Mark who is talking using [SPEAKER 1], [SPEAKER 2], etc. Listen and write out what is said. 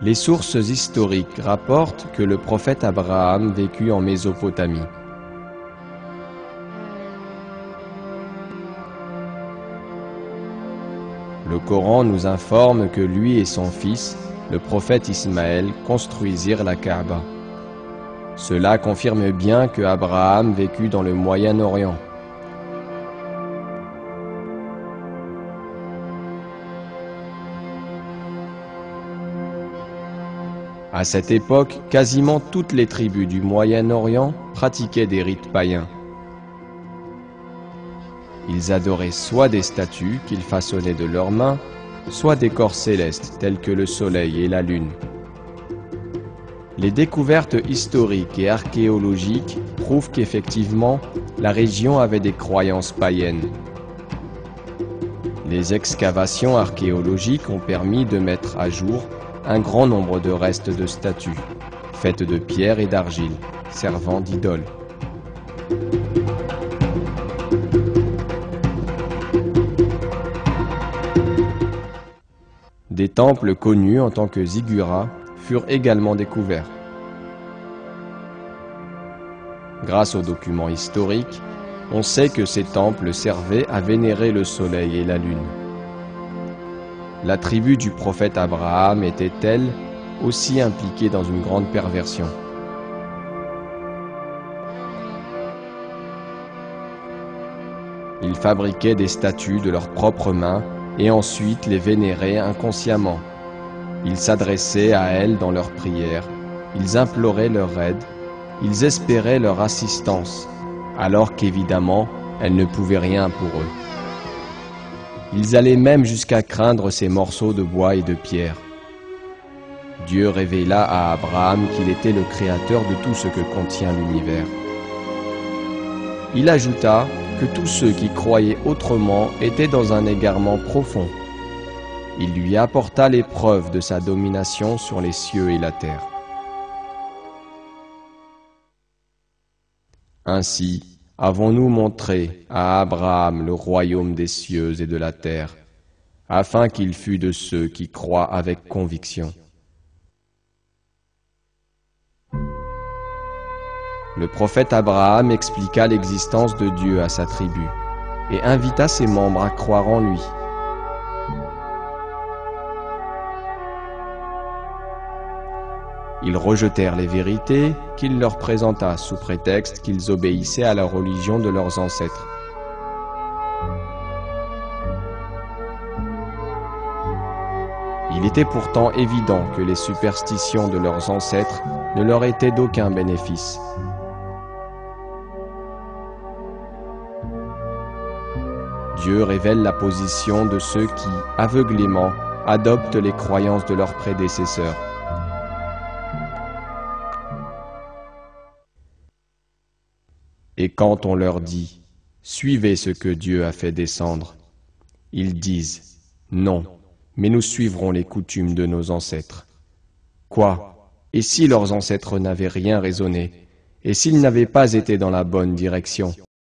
[SPEAKER 1] Les sources historiques rapportent que le prophète Abraham vécut en Mésopotamie. Le Coran nous informe que lui et son fils, le prophète Ismaël, construisirent la Kaaba. Cela confirme bien que Abraham vécut dans le Moyen-Orient. À cette époque, quasiment toutes les tribus du Moyen-Orient pratiquaient des rites païens. Ils adoraient soit des statues qu'ils façonnaient de leurs mains, soit des corps célestes tels que le soleil et la lune. Les découvertes historiques et archéologiques prouvent qu'effectivement, la région avait des croyances païennes. Les excavations archéologiques ont permis de mettre à jour un grand nombre de restes de statues, faites de pierre et d'argile, servant d'idoles. Des temples connus en tant que ziggurat furent également découverts. Grâce aux documents historiques, on sait que ces temples servaient à vénérer le soleil et la lune. La tribu du prophète Abraham était, elle, aussi impliquée dans une grande perversion. Ils fabriquaient des statues de leurs propres mains et ensuite les vénéraient inconsciemment. Ils s'adressaient à elles dans leurs prières, ils imploraient leur aide, ils espéraient leur assistance, alors qu'évidemment, elles ne pouvaient rien pour eux. Ils allaient même jusqu'à craindre ces morceaux de bois et de pierre. Dieu révéla à Abraham qu'il était le créateur de tout ce que contient l'univers. Il ajouta que tous ceux qui croyaient autrement étaient dans un égarement profond. Il lui apporta les preuves de sa domination sur les cieux et la terre. Ainsi, avons-nous montré à Abraham le royaume des cieux et de la terre, afin qu'il fût de ceux qui croient avec conviction. Le prophète Abraham expliqua l'existence de Dieu à sa tribu et invita ses membres à croire en lui. Ils rejetèrent les vérités qu'il leur présenta sous prétexte qu'ils obéissaient à la religion de leurs ancêtres. Il était pourtant évident que les superstitions de leurs ancêtres ne leur étaient d'aucun bénéfice. Dieu révèle la position de ceux qui, aveuglément, adoptent les croyances de leurs prédécesseurs. Et quand on leur dit « Suivez ce que Dieu a fait descendre », ils disent « Non, mais nous suivrons les coutumes de nos ancêtres. » Quoi? Et si leurs ancêtres n'avaient rien raisonné? Et s'ils n'avaient pas été dans la bonne direction?